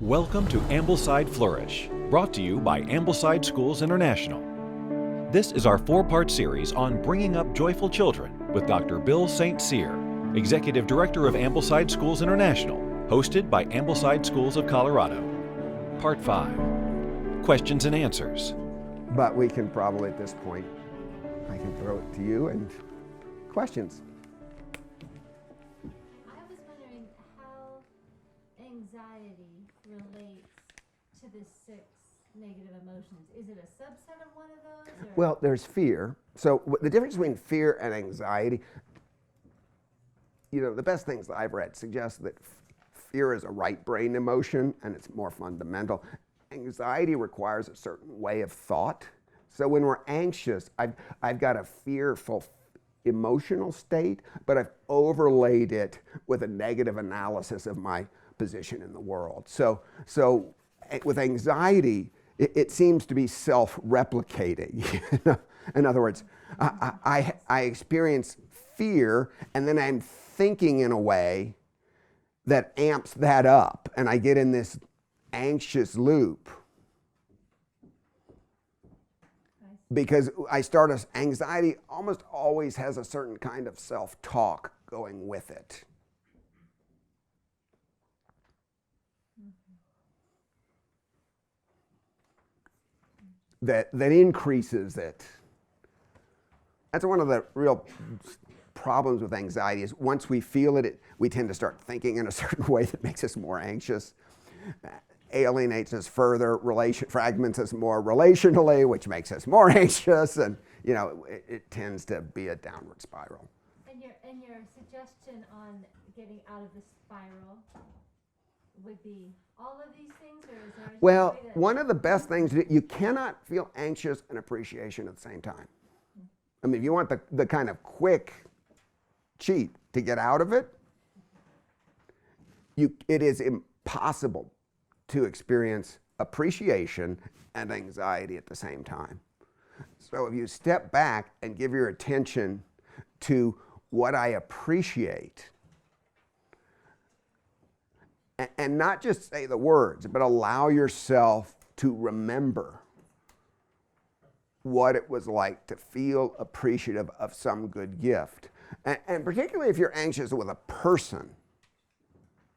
Welcome to Ambleside Flourish, brought to you by Ambleside Schools International. This is our four-part series on bringing up joyful children with Dr. Bill St. Cyr, Executive Director of Ambleside Schools International, hosted by Ambleside Schools of Colorado. Part 5, Questions and Answers. But we can probably at this point, I can throw it to you and questions. I was wondering how anxiety relates to the 6 negative emotions. Is it a subset of one of those? Or? Well, there's fear. So the difference between fear and anxiety, the best things that I've read suggest that fear is a right brain emotion and it's more fundamental. Anxiety requires a certain way of thought. So when we're anxious, I've got a fearful emotional state, but I've overlaid it with a negative analysis of my position in the world. So with anxiety, it seems to be self-replicating. In other words, I experience fear, and then I'm thinking in a way that amps that up, and I get in this anxious loop. Because anxiety almost always has a certain kind of self-talk going with it. That increases it. That's one of the real problems with anxiety is once we feel it, we tend to start thinking in a certain way that makes us more anxious, alienates us further, fragments us more relationally, which makes us more anxious, and it tends to be a downward spiral. And your suggestion on getting out of the spiral would be all of these things, or is there? Well, one of the best things, you cannot feel anxious and appreciation at the same time. I mean, if you want the kind of quick cheat to get out of it, it is impossible to experience appreciation and anxiety at the same time. So if you step back and give your attention to what I appreciate, and not just say the words, but allow yourself to remember what it was like to feel appreciative of some good gift. And particularly if you're anxious with a person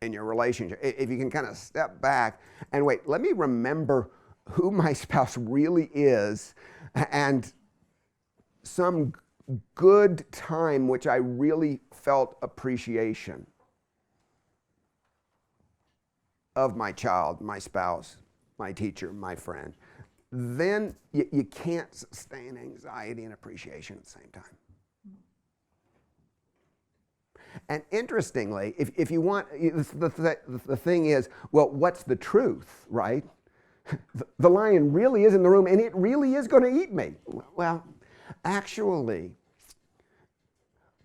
in your relationship, if you can kind of step back and wait, let me remember who my spouse really is and some good time which I really felt appreciation of my child, my spouse, my teacher, my friend. Then you can't sustain anxiety and appreciation at the same time. And interestingly, if you want, the thing is, well, what's the truth, right? The lion really is in the room and it really is going to eat me. Well, actually,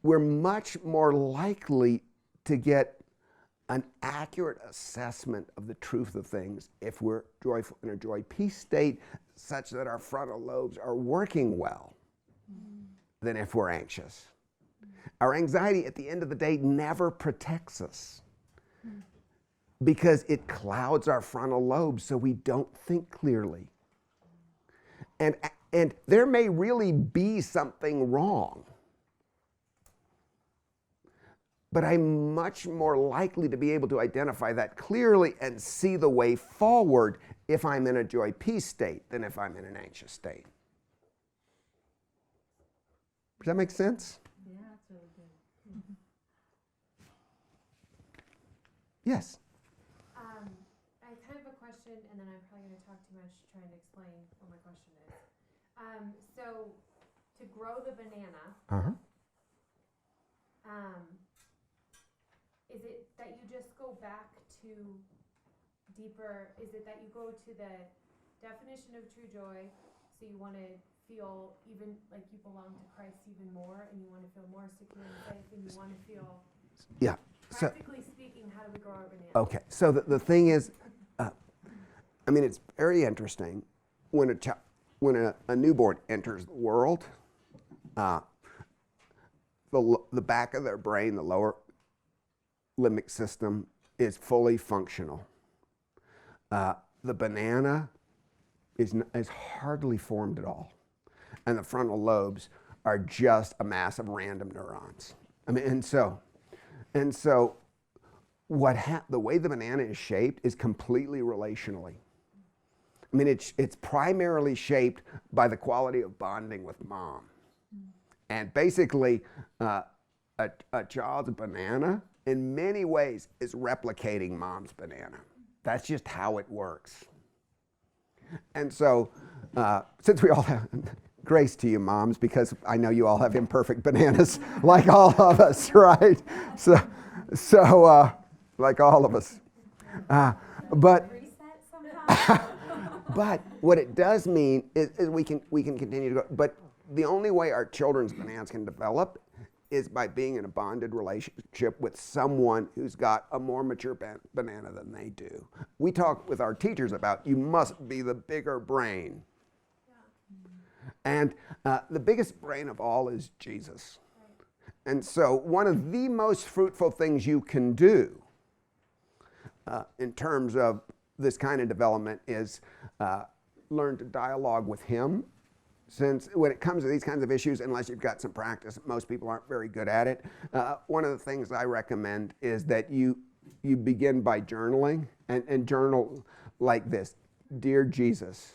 we're much more likely to get an accurate assessment of the truth of things if we're joyful in a joy-peace state such that our frontal lobes are working well than if we're anxious. Our anxiety at the end of the day never protects us because it clouds our frontal lobes so we don't think clearly. And there may really be something wrong, but I'm much more likely to be able to identify that clearly and see the way forward if I'm in a joy-peace state than if I'm in an anxious state. Does that make sense? Yeah, that's really good. Mm-hmm. Yes. I kind of have a question, and then I'm probably going to talk too much trying to explain what my question is. So, to grow the banana, is it that you just go back to deeper? Is it that you go to the definition of true joy, so you want to feel even like you belong to Christ even more, and you want to feel more secure in faith, and you want to feel, yeah. practically speaking, how do we grow our banana? Okay, so the thing is, it's very interesting when a newborn enters the world, the back of their brain, the lower limbic system, is fully functional. The banana is hardly formed at all. And the frontal lobes are just a mass of random neurons. I mean, and so the way the banana is shaped is completely relationally. I mean, it's primarily shaped by the quality of bonding with mom. And basically, a child's banana, in many ways, is replicating mom's banana. That's just how it works. And so, since we all have, grace to you moms, because I know you all have imperfect bananas, like all of us, right? So like all of us. But what it does mean is we can continue to go. But the only way our children's bananas can develop is by being in a bonded relationship with someone who's got a more mature banana than they do. We talk with our teachers about you must be the bigger brain. And the biggest brain of all is Jesus. And so one of the most fruitful things you can do in terms of this kind of development is learn to dialogue with him. Since when it comes to these kinds of issues, unless you've got some practice, most people aren't very good at it. One of the things I recommend is that you begin by journaling and journal like this, Dear Jesus,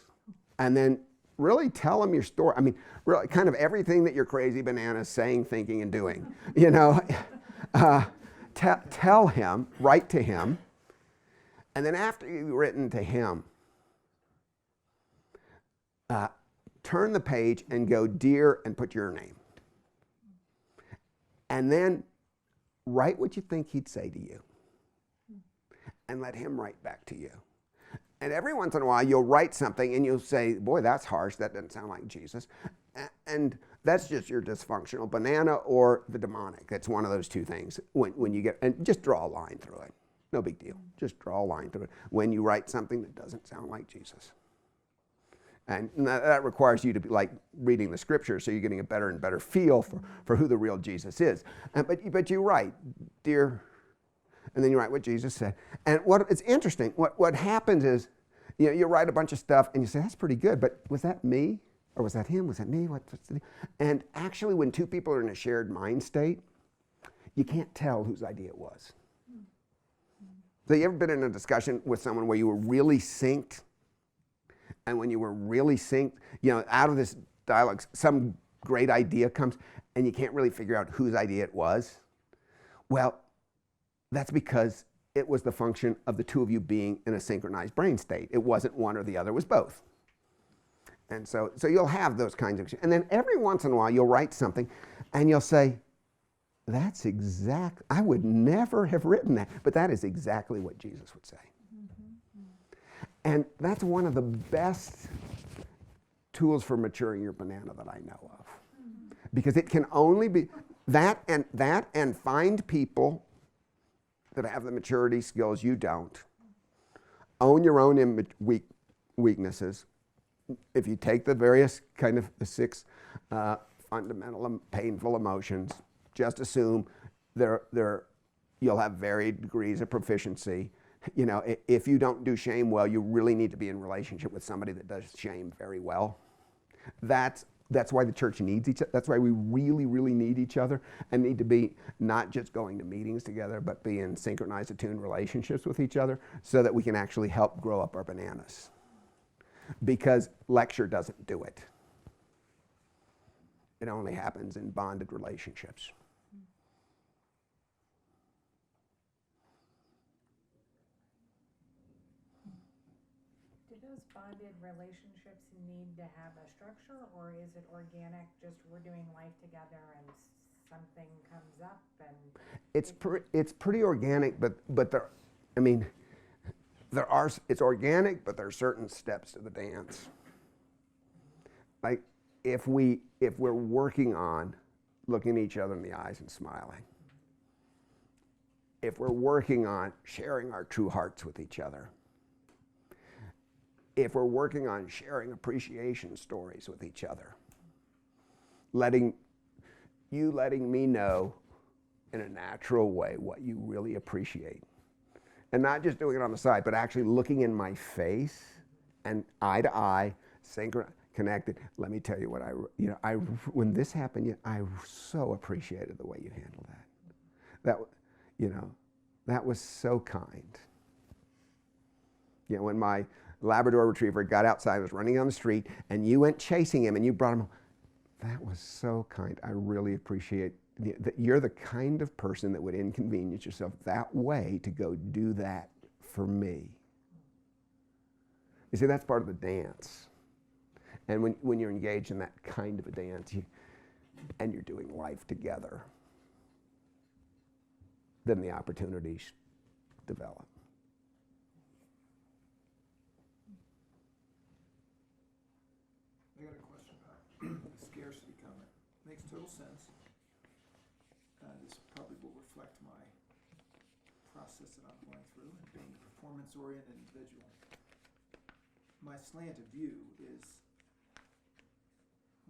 and then really tell him your story. I mean, really kind of everything that your crazy banana is saying, thinking, and doing. You know, tell him, write to him, and then after you've written to him, turn the page and go, Dear, and put your name. And then write what you think he'd say to you. And let him write back to you. And every once in a while, you'll write something and you'll say, boy, that's harsh. That doesn't sound like Jesus. And that's just your dysfunctional banana or the demonic. It's one of those two things. When you get, and just draw a line through it. No big deal. Just draw a line through it when you write something that doesn't sound like Jesus. And that requires you to be like reading the scriptures, so you're getting a better and better feel for who the real Jesus is. But you write, Dear, and then you write what Jesus said. And it's interesting, what happens is, you know, you write a bunch of stuff and you say, that's pretty good, but was that me? Or was that him? Was that me? And actually, when two people are in a shared mind state, you can't tell whose idea it was. So you ever been in a discussion with someone where you were really synced? And when you were really synced, you know, out of this dialogue, some great idea comes and you can't really figure out whose idea it was. Well, that's because it was the function of the two of you being in a synchronized brain state. It wasn't one or the other, it was both. And so you'll have those kinds of, and then every once in a while you'll write something and you'll say, that's exact, I would never have written that, but that is exactly what Jesus would say. And that's one of the best tools for maturing your banana that I know of. Because it can only be that and find people that have the maturity skills you don't. Own your own weaknesses. If you take the various kind of the 6 fundamental painful emotions, just assume you'll have varied degrees of proficiency. You know, if you don't do shame well, you really need to be in relationship with somebody that does shame very well. That's why the church needs each other. That's why we really, really need each other and need to be not just going to meetings together, but be in synchronized, attuned relationships with each other so that we can actually help grow up our bananas. Because lecture doesn't do it. It only happens in bonded relationships. Those bonded relationships need to have a structure, or is it organic, just we're doing life together and something comes up and it's pretty organic, but it's organic, but there are certain steps to the dance. Like if we're working on looking each other in the eyes and smiling, if we're working on sharing our true hearts with each other, if we're working on sharing appreciation stories with each other, letting me know in a natural way what you really appreciate. And not just doing it on the side, but actually looking in my face and eye to eye, connected. Let me tell you what when this happened, I so appreciated the way you handled that. That was so kind. When my Labrador Retriever got outside, was running down the street, and you went chasing him and you brought him home, that was so kind. I really appreciate that you're the kind of person that would inconvenience yourself that way to go do that for me. You see, that's part of the dance. And when you're engaged in that kind of a dance, and you're doing life together, then the opportunities develop. I got a question about the scarcity comment. Makes total sense. This probably will reflect my process that I'm going through and being a performance-oriented individual. My slanted view is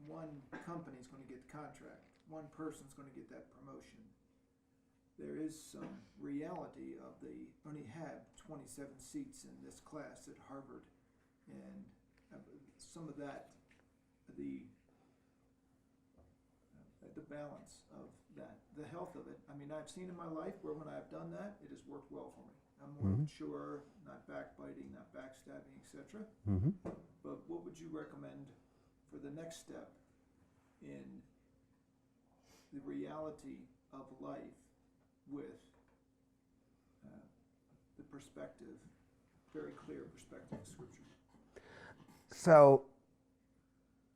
one company's going to get the contract, one person's going to get that promotion. There is some reality of they only have 27 seats in this class at Harvard, and some of that, the balance of that, the health of it. I mean, I've seen in my life where when I've done that, it has worked well for me. I'm more mature, not backbiting, not backstabbing, etc. But what would you recommend for the next step in the reality of life with the perspective, very clear perspective of Scripture? So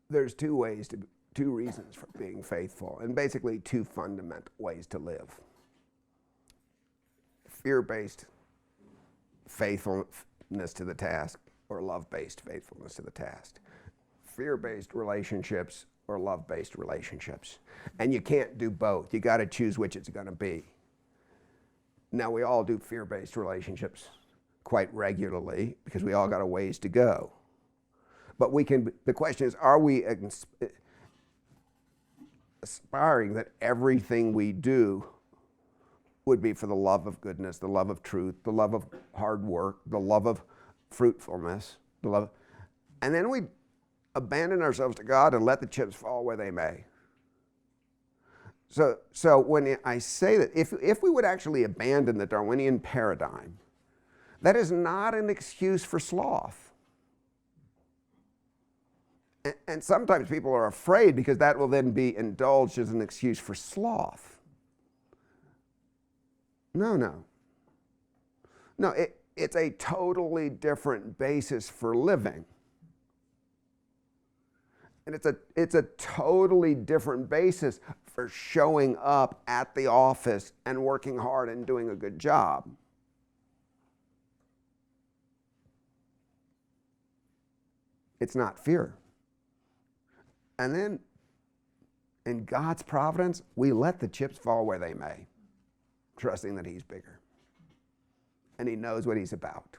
there's two reasons for being faithful, and basically two fundamental ways to live. Fear-based faithfulness to the task, or love-based faithfulness to the task. Fear-based relationships or love-based relationships. And you can't do both. You got to choose which it's going to be. Now, we all do fear-based relationships quite regularly because we all got a ways to go. But the question is, are we aspiring that everything we do would be for the love of goodness, the love of truth, the love of hard work, the love of fruitfulness, and then we abandon ourselves to God and let the chips fall where they may. So when I say that, if we would actually abandon the Darwinian paradigm, that is not an excuse for sloth. And sometimes people are afraid because that will then be indulged as an excuse for sloth. No, it's a totally different basis for living. And it's a totally different basis for showing up at the office and working hard and doing a good job. It's not fear. And then, in God's providence, we let the chips fall where they may, trusting that He's bigger. And He knows what He's about.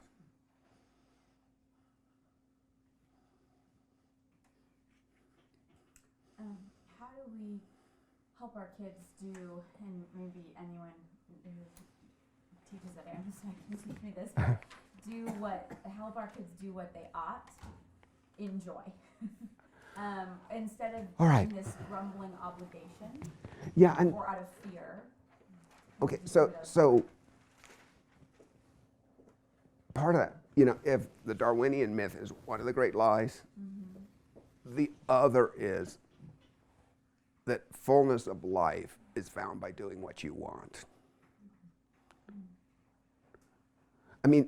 How do we help our kids do, and maybe anyone who teaches at Ambleside can teach me this, help our kids do what they ought in joy? Instead of right. this grumbling obligation, or out of fear. Okay, so part of that, if the Darwinian myth is one of the great lies, the other is that fullness of life is found by doing what you want. I mean,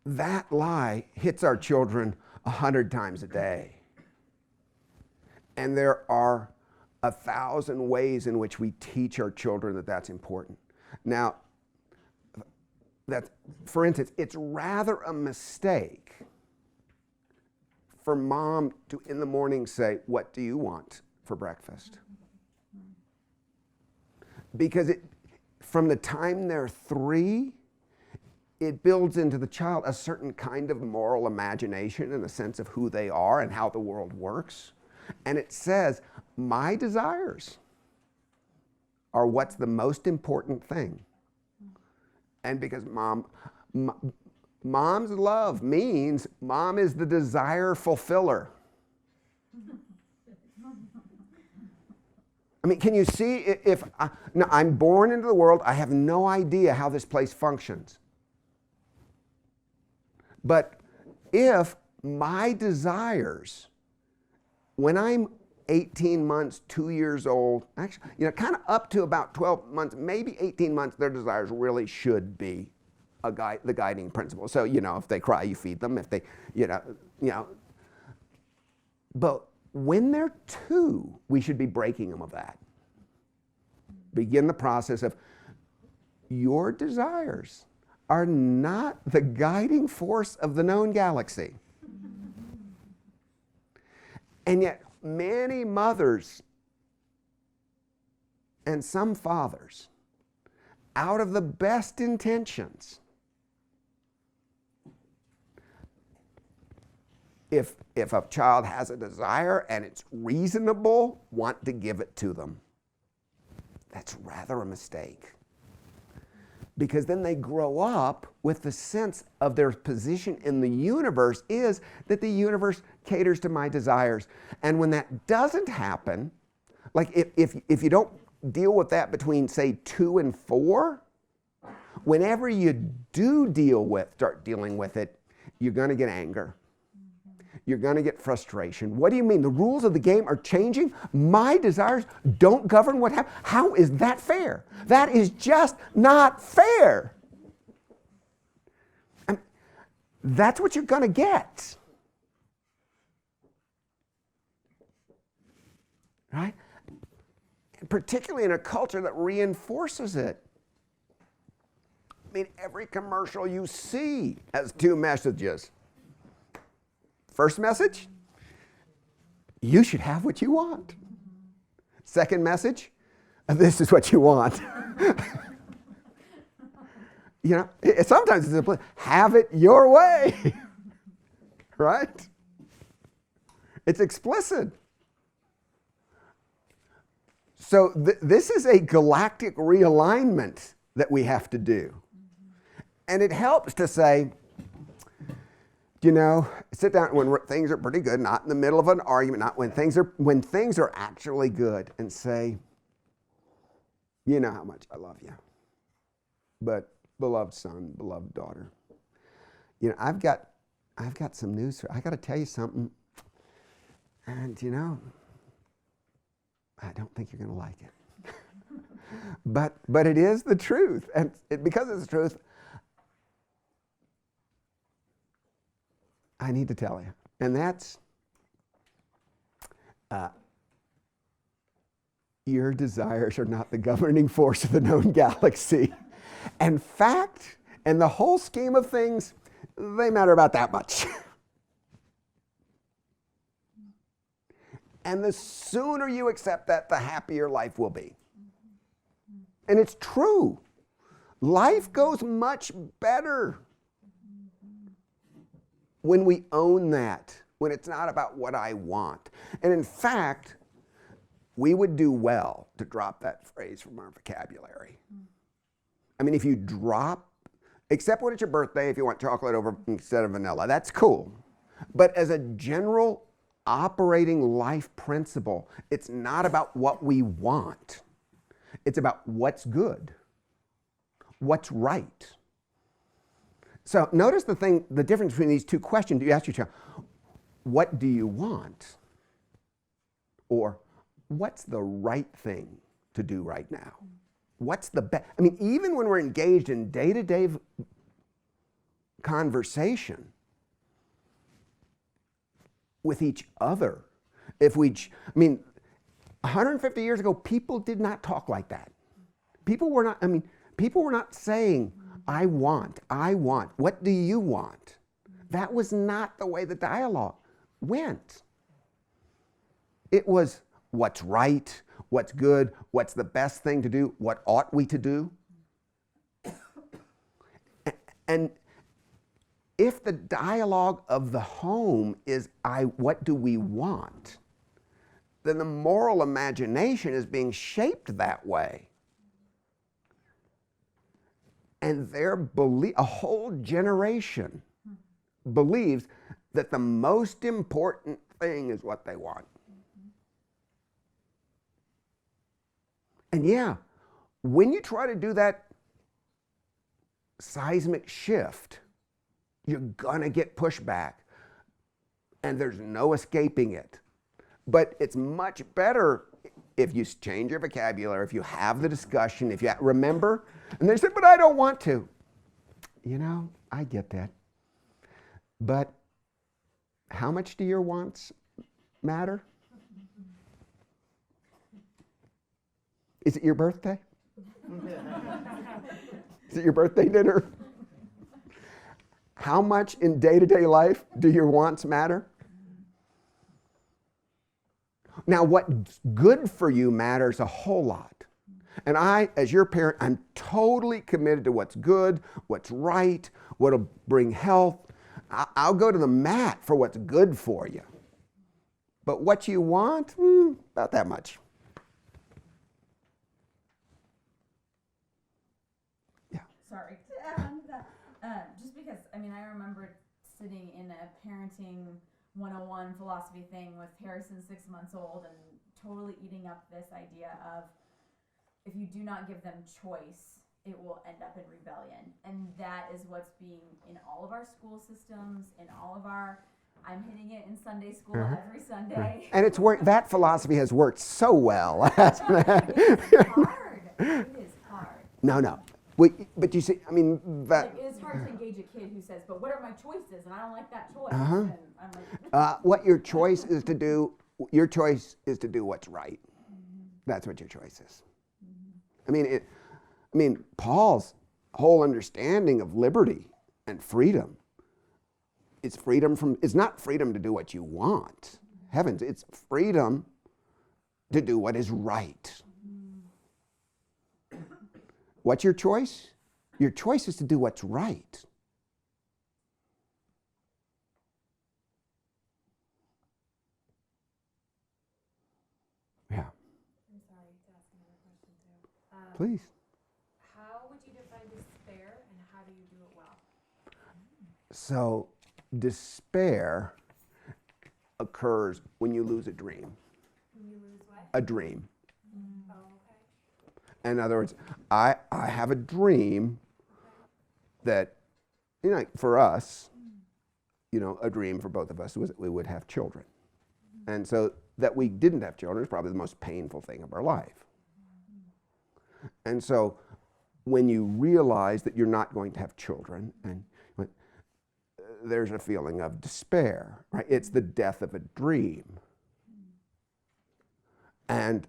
that lie hits our children 100 times a day. And there are 1,000 ways in which we teach our children that that's important. Now, for instance, it's rather a mistake for mom to in the morning say, "What do you want for breakfast?" Because from the time they're 3, it builds into the child a certain kind of moral imagination and a sense of who they are and how the world works. And it says, my desires are what's the most important thing. And because mom, Mom's love means mom is the desire fulfiller. I mean, can you see if now I'm born into the world, I have no idea how this place functions. But if my desires, when I'm 18 months, 2 years old, actually, kind of up to about 12 months, maybe 18 months, their desires really should be the guiding principle. So, if they cry, you feed them. If they, But when they're 2, we should be breaking them of that. Begin the process of your desires are not the guiding force of the known galaxy. And yet, many mothers and some fathers, out of the best intentions, if a child has a desire and it's reasonable, want to give it to them. That's rather a mistake. Because then they grow up with the sense of their position in the universe is that the universe caters to my desires. And when that doesn't happen, like if you don't deal with that between, say, 2 and 4, whenever you do start dealing with it, you're going to get anger. You're going to get frustration. What do you mean? The rules of the game are changing? My desires don't govern what happens? How is that fair? That is just not fair. And that's what you're going to get. Right? And particularly in a culture that reinforces it. I mean, every commercial you see has 2 messages. First message, you should have what you want. Second message, this is what you want. Sometimes it's have it your way. Right? It's explicit. So this is a galactic realignment that we have to do. And it helps to say, sit down when things are pretty good, not in the middle of an argument, not when things are actually good, and say, you know how much I love you. But beloved son, beloved daughter, I've got some news for you. I got to tell you something. And I don't think you're going to like it. but it is the truth. And because it's the truth, I need to tell you. And that's your desires are not the governing force of the known galaxy. In fact, in the whole scheme of things, they matter about that much. And the sooner you accept that, the happier life will be. And it's true. Life goes much better when we own that, when it's not about what I want. And in fact, we would do well to drop that phrase from our vocabulary. I mean, if you except when it's your birthday, if you want chocolate instead of vanilla, that's cool. But as a general operating life principle, it's not about what we want. It's about what's good, what's right. So notice the difference between these 2 questions. You ask your child, what do you want? Or what's the right thing to do right now? What's the best? I mean, even when we're engaged in day-to-day conversation with each other, 150 years ago, people did not talk like that. People were not saying, I want. What do you want? That was not the way the dialogue went. It was what's right, what's good, what's the best thing to do, what ought we to do. And if the dialogue of the home is what do we want, then the moral imagination is being shaped that way. And a whole generation believes that the most important thing is what they want. And yeah, when you try to do that seismic shift, you're gonna get pushback, and there's no escaping it. But it's much better if you change your vocabulary, if you have the discussion, if you remember, and they say, but I don't want to. You know, I get that. But how much do your wants matter? Is it your birthday? Is it your birthday dinner? How much in day-to-day life do your wants matter? Now, what's good for you matters a whole lot. And I, as your parent, I'm totally committed to what's good, what's right, what'll bring health. I'll go to the mat for what's good for you. But what you want, about that much. Yeah. Sorry to add on to that. Just because, I mean, I remember sitting in a parenting 101 philosophy thing with Harrison 6 months old and totally eating up this idea of if you do not give them choice, it will end up in rebellion. And that is what's being in all of our school systems, in all of our, I'm hitting it in Sunday school every Sunday. And it's worked, that philosophy has worked so well. It's hard. It is hard. No. But you see, I mean, that. Like, it's hard to engage a kid who says, but what are my choices? And I don't like that choice. And I'm like, What your choice is to do what's right. That's what your choice is. I mean, Paul's whole understanding of liberty and freedom is it's not freedom to do what you want. Heavens, it's freedom to do what is right. What's your choice? Your choice is to do what's right. Yeah. I'm sorry to ask another question too. Please. How would you define despair and how do you do it well? So, despair occurs when you lose a dream. When you lose what? A dream. Oh, okay. In other words, I have a dream that, you know, for us, you know, a dream for both of us was that we would have children. And so that we didn't have children is probably the most painful thing of our life. And so when you realize that you're not going to have children, and there's a feeling of despair, right? It's the death of a dream. And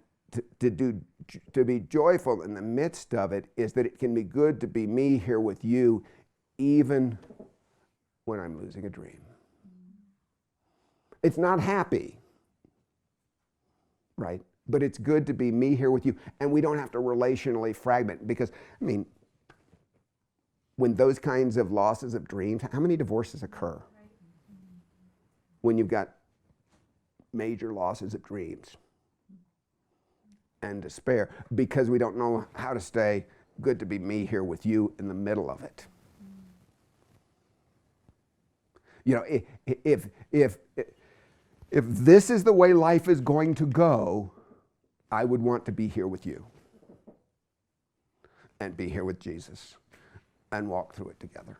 to be joyful in the midst of it is that it can be good to be me here with you even when I'm losing a dream. It's not happy, right? But it's good to be me here with you, and we don't have to relationally fragment because, I mean, when those kinds of losses of dreams, how many divorces occur? When you've got major losses of dreams and despair because we don't know how to stay good to be me here with you in the middle of it. You know, if this is the way life is going to go, I would want to be here with you and be here with Jesus and walk through it together.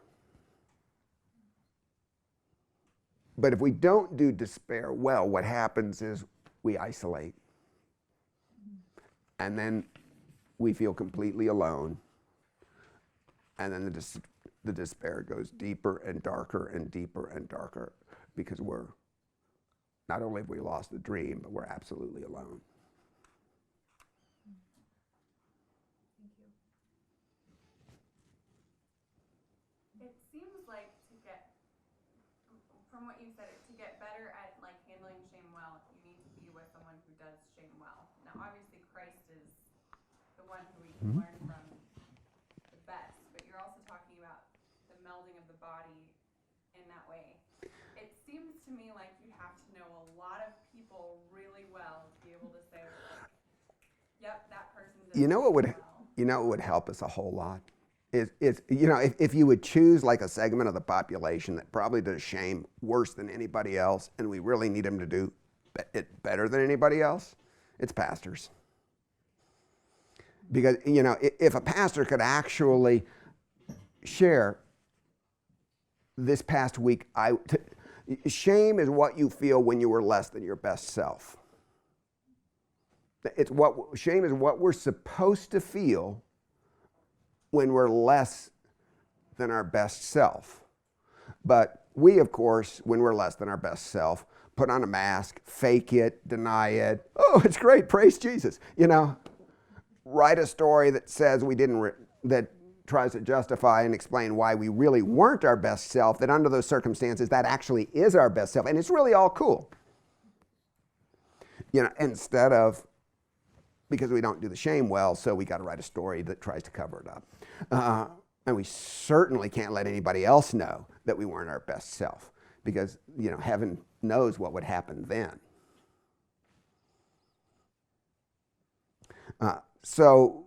But if we don't do despair well, what happens is we isolate. And then we feel completely alone. And then the despair goes deeper and darker and deeper and darker because we're, not only have we lost the dream, but we're absolutely alone. Thank you. It seems like from what you said, to get better at like handling shame well, you need to be with someone who does shame well. Now, obviously, Christ is the one who we can learn from the best, but you're also talking about the melding of the body in that way. It seems to me like you have to know a lot of people really well to be able to say, like, yep, that person does You know what would well. you know what would help us a whole lot is you know, if you would choose like a segment of the population that probably does shame worse than anybody else, and we really need them to do it better than anybody else, it's pastors. Because, you know, if a pastor could actually share, this past week, shame is what you feel when you were less than your best self. Shame is what we're supposed to feel when we're less than our best self. But we, of course, when we're less than our best self, put on a mask, fake it, deny it. Oh, it's great, praise Jesus. You know, write a story that says we didn't, that tries to justify and explain why we really weren't our best self, that under those circumstances, that actually is our best self. And it's really all cool. You know, instead of, because we don't do the shame well, so we got to write a story that tries to cover it up. And we certainly can't let anybody else know that we weren't our best self, because, you know, heaven knows what would happen then. So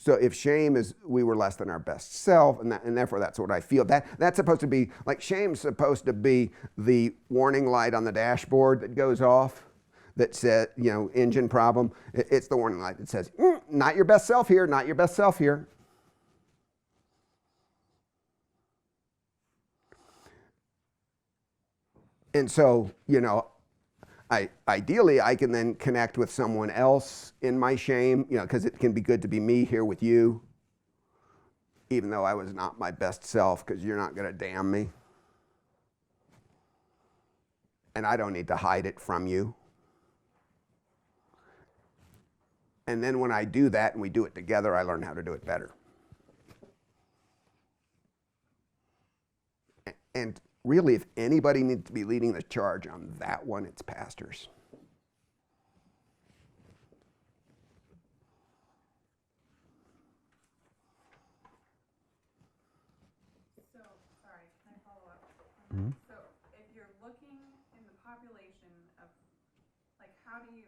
if shame is we were less than our best self, and therefore that's what I feel. That's supposed to be, like, shame's supposed to be the warning light on the dashboard that goes off that says, you know, engine problem. It's the warning light that says, not your best self here, not your best self here. And so, you know, ideally I can then connect with someone else in my shame, you know, because it can be good to be me here with you, even though I was not my best self, because you're not going to damn me. And I don't need to hide it from you. And then when I do that and we do it together, I learn how to do it better. And really, if anybody needs to be leading the charge on that one, it's pastors. So, sorry, can I follow up? Mm-hmm. So, if you're looking in the population of, like, how are you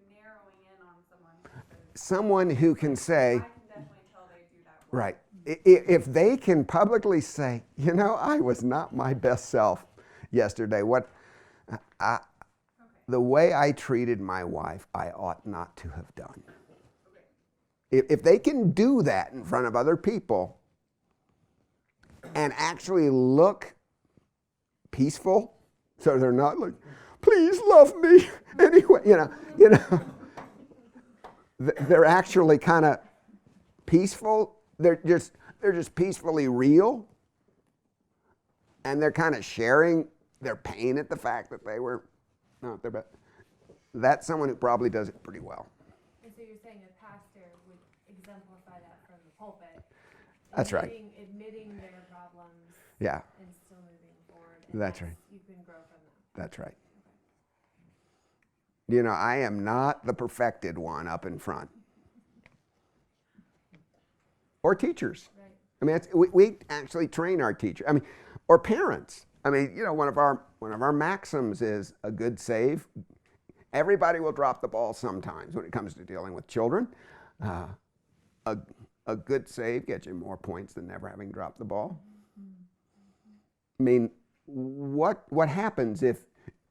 narrowing in on someone who says, Someone who can say, I can definitely tell they do that well. right, if they can publicly say, you know, I was not my best self yesterday. The way I treated my wife, I ought not to have done. If they can do that in front of other people and actually look peaceful, so they're not like, please love me anyway, you know, they're actually kind of peaceful. They're just peacefully real, and they're kind of sharing their pain at the fact that they were not their best. That's someone who probably does it pretty well. And so you're saying a pastor would exemplify that from the pulpit. That's right. Admitting their problems. Yeah. And still moving forward. And That's right. You can grow from that. That's right. You know, I am not the perfected one up in front. Or teachers. Right. I mean, we actually train our teachers. I mean, or parents. I mean, you know, one of our maxims is a good save. Everybody will drop the ball sometimes when it comes to dealing with children. A good save gets you more points than never having dropped the ball. I mean, what happens if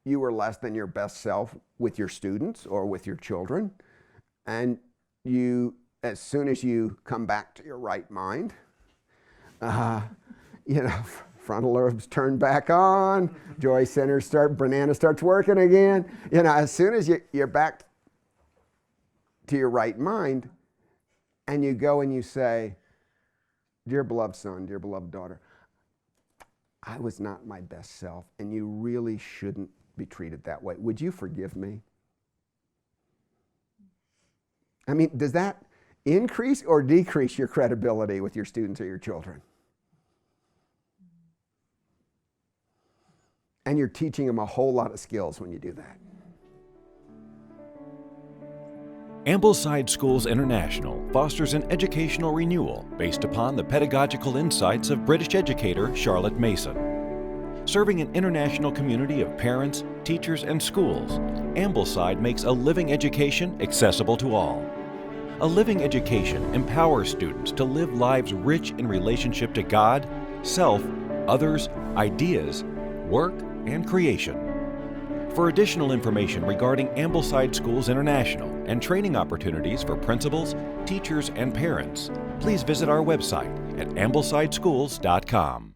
you were less than your best self with your students or with your children, and you, as soon as you come back to your right mind, you know, frontal lobes turn back on, joy centers banana starts working again. You know, as soon as you're back to your right mind, and you go and you say, dear beloved son, dear beloved daughter, I was not my best self, and you really shouldn't be treated that way. Would you forgive me? I mean, does that increase or decrease your credibility with your students or your children? And you're teaching them a whole lot of skills when you do that. Ambleside Schools International fosters an educational renewal based upon the pedagogical insights of British educator Charlotte Mason. Serving an international community of parents, teachers, and schools, Ambleside makes a living education accessible to all. A living education empowers students to live lives rich in relationship to God, self, others, ideas, work, and creation. For additional information regarding Ambleside Schools International and training opportunities for principals, teachers, and parents, please visit our website at amblesideschools.com.